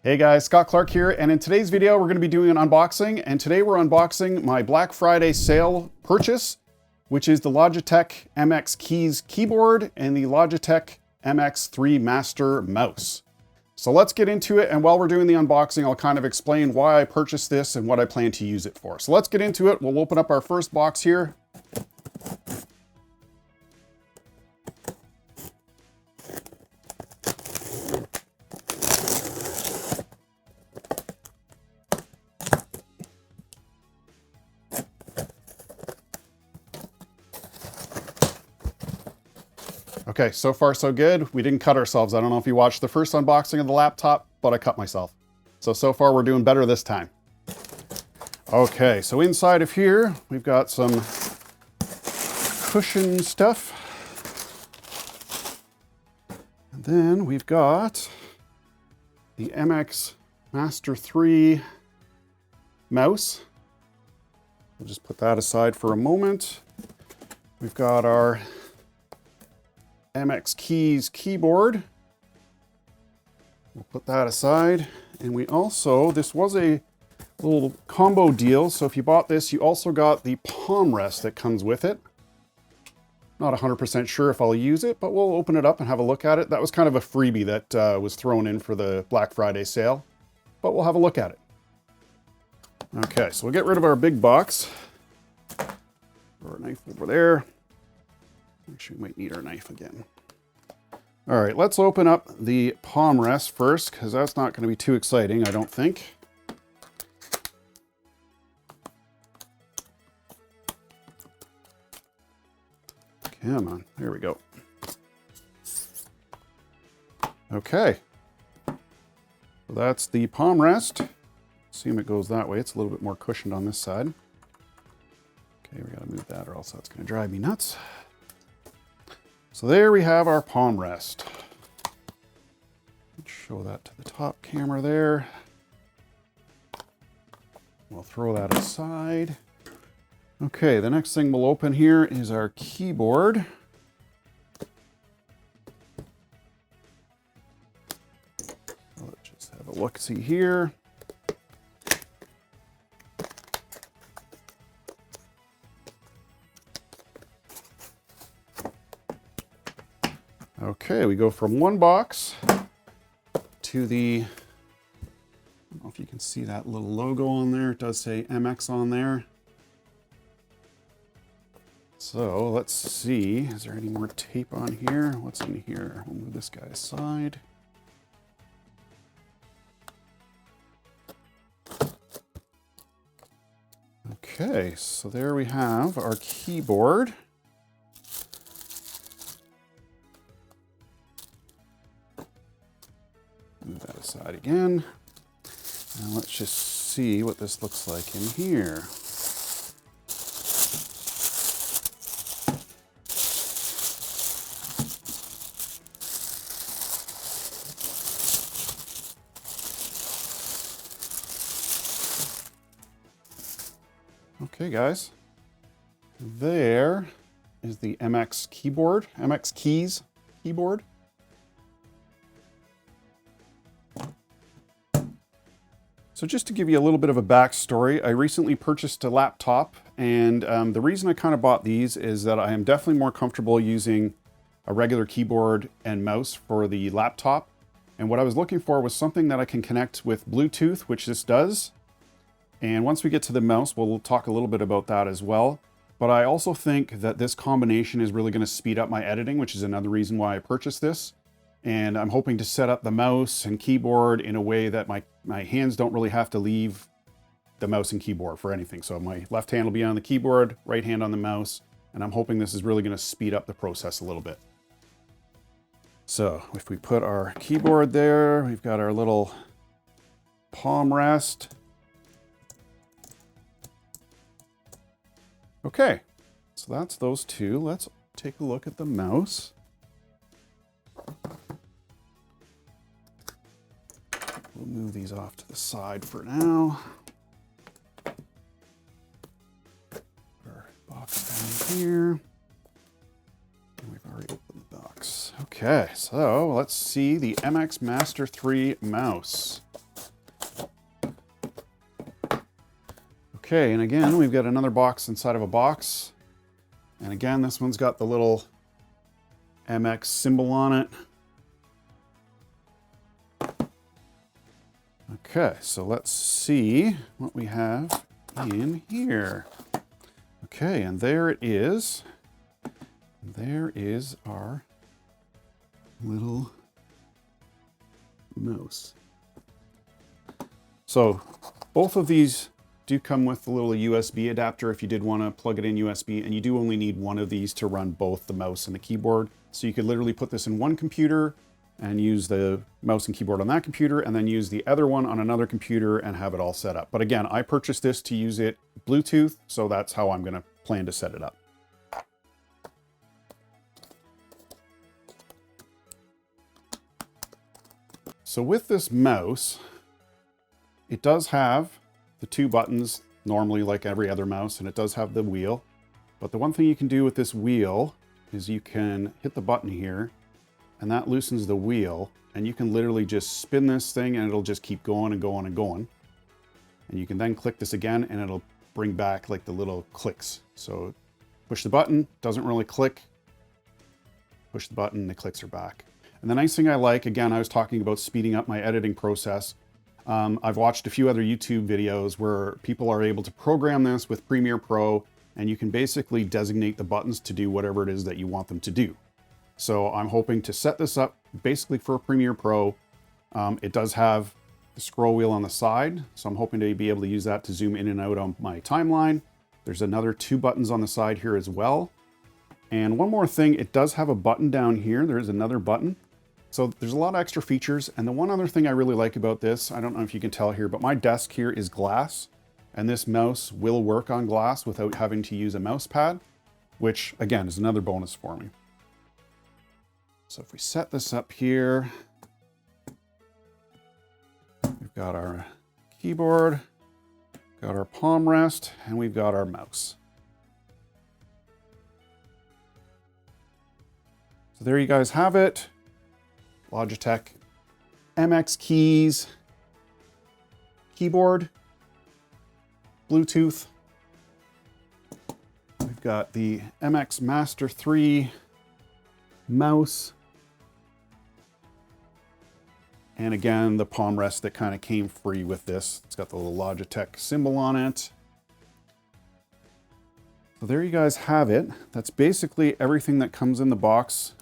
Hey guys, Scott Clark here, and in today's video we're going to be doing an unboxing, and today we're unboxing my Black Friday sale purchase, which is the Logitech MX Keys keyboard and the Logitech MX3 Master mouse. So let's get into it, and while we're doing the unboxing, I'll kind of explain why I purchased this and what I plan to use it for. So let's get into it. We'll open up our first box here. Okay, so far so good. We didn't cut ourselves. I don't know if you watched the first unboxing of the laptop, but I cut myself. So far we're doing better this time. Okay, so inside of here, we've got some cushion stuff. And then we've got the MX Master 3 mouse. We'll just put that aside for a moment. We've got our MX Keys keyboard. We'll put that aside. And we also, this was a little combo deal. So if you bought this, you also got the palm rest that comes with it. Not 100% sure if I'll use it, but we'll open it up and have a look at it. That was kind of a freebie that was thrown in for the Black Friday sale, but we'll have a look at it. Okay, so we'll get rid of our big box. Throw our knife over there. Actually, we might need our knife again. All right, let's open up the palm rest first, because that's not going to be too exciting, I don't think. Come on, there we go. Okay, so that's the palm rest. Assume it goes that way. It's a little bit more cushioned on this side. Okay, we gotta move that or else that's gonna drive me nuts. So there we have our palm rest. Let's show that to the top camera there. We'll throw that aside. Okay, the next thing we'll open here is our keyboard. So let's just have a look-see here. Okay, we go from one box to the, I don't know if you can see that little logo on there. It does say MX on there. So let's see, is there any more tape on here? What's in here? We'll move this guy aside. Okay, so there we have our keyboard. Move that aside again. And let's just see what this looks like in here. Okay, guys. There is the MX keyboard, MX Keys keyboard. So just to give you a little bit of a backstory, I recently purchased a laptop, and the reason I kind of bought these is that I am definitely more comfortable using a regular keyboard and mouse for the laptop. And what I was looking for was something that I can connect with Bluetooth, which this does. And once we get to the mouse, we'll talk a little bit about that as well. But I also think that this combination is really going to speed up my editing, which is another reason why I purchased this. And I'm hoping to set up the mouse and keyboard in a way that my hands don't really have to leave the mouse and keyboard for anything. So my left hand will be on the keyboard, right hand on the mouse, and I'm hoping this is really going to speed up the process a little bit. So if we put our keyboard there, we've got our little palm rest. Okay, so that's those two. Let's take a look at the mouse. We'll move these off to the side for now. Put our box down here. And we've already opened the box. Okay, so let's see the MX Master 3 mouse. Okay, and again, we've got another box inside of a box. And again, this one's got the little MX symbol on it. Okay, so let's see what we have in here. Okay, and there it is. There is our little mouse. So both of these do come with the little USB adapter if you did want to plug it in USB, and you do only need one of these to run both the mouse and the keyboard. So you could literally put this in one computer and use the mouse and keyboard on that computer, and then use the other one on another computer and have it all set up. But again, I purchased this to use it Bluetooth, so that's how I'm going to plan to set it up. So with this mouse, it does have the two buttons normally like every other mouse, and it does have the wheel. But the one thing you can do with this wheel is you can hit the button here, and that loosens the wheel, and you can literally just spin this thing and it'll just keep going and going and going. And you can then click this again and it'll bring back like the little clicks. So push the button, doesn't really click. Push the button, the clicks are back. And the nice thing I like, again, I was talking about speeding up my editing process. I've watched a few other YouTube videos where people are able to program this with Premiere Pro, and you can basically designate the buttons to do whatever it is that you want them to do. So I'm hoping to set this up basically for Premiere Pro. It does have the scroll wheel on the side, so I'm hoping to be able to use that to zoom in and out on my timeline. There's another two buttons on the side here as well. And one more thing, it does have a button down here. There's another button. So there's a lot of extra features. And the one other thing I really like about this, I don't know if you can tell here, but my desk here is glass, and this mouse will work on glass without having to use a mouse pad, which again is another bonus for me. So if we set this up here, we've got our keyboard, got our palm rest, and we've got our mouse. So there you guys have it. Logitech MX keys, keyboard, Bluetooth. We've got the MX Master 3 mouse. And again, the palm rest that kind of came free with this. It's got the little Logitech symbol on it. So there you guys have it. That's basically everything that comes in the box.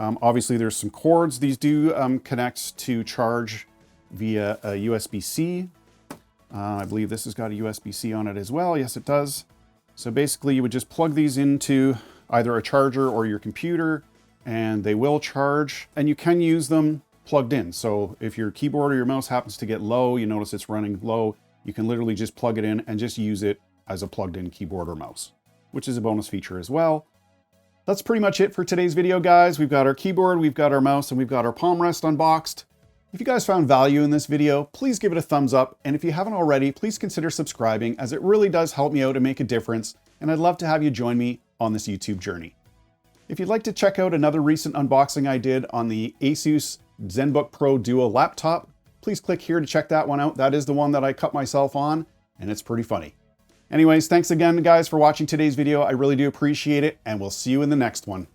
Obviously there's some cords. These do connect to charge via a USB-C. I believe this has got a USB-C on it as well. Yes, it does. So basically you would just plug these into either a charger or your computer, and they will charge, and you can use them plugged in. So if your keyboard or your mouse happens to get low, you notice it's running low, you can literally just plug it in and just use it as a plugged in keyboard or mouse, which is a bonus feature as well. That's pretty much it for today's video, guys. We've got our keyboard, we've got our mouse, and we've got our palm rest unboxed. If you guys found value in this video, please give it a thumbs up. And if you haven't already, please consider subscribing, as it really does help me out and make a difference. And I'd love to have you join me on this YouTube journey. If you'd like to check out another recent unboxing I did on the Asus ZenBook Pro Duo laptop, please click here to check that one out. That is the one that I cut myself on, and it's pretty funny. Anyways, thanks again, guys, for watching today's video. I really do appreciate it, and we'll see you in the next one.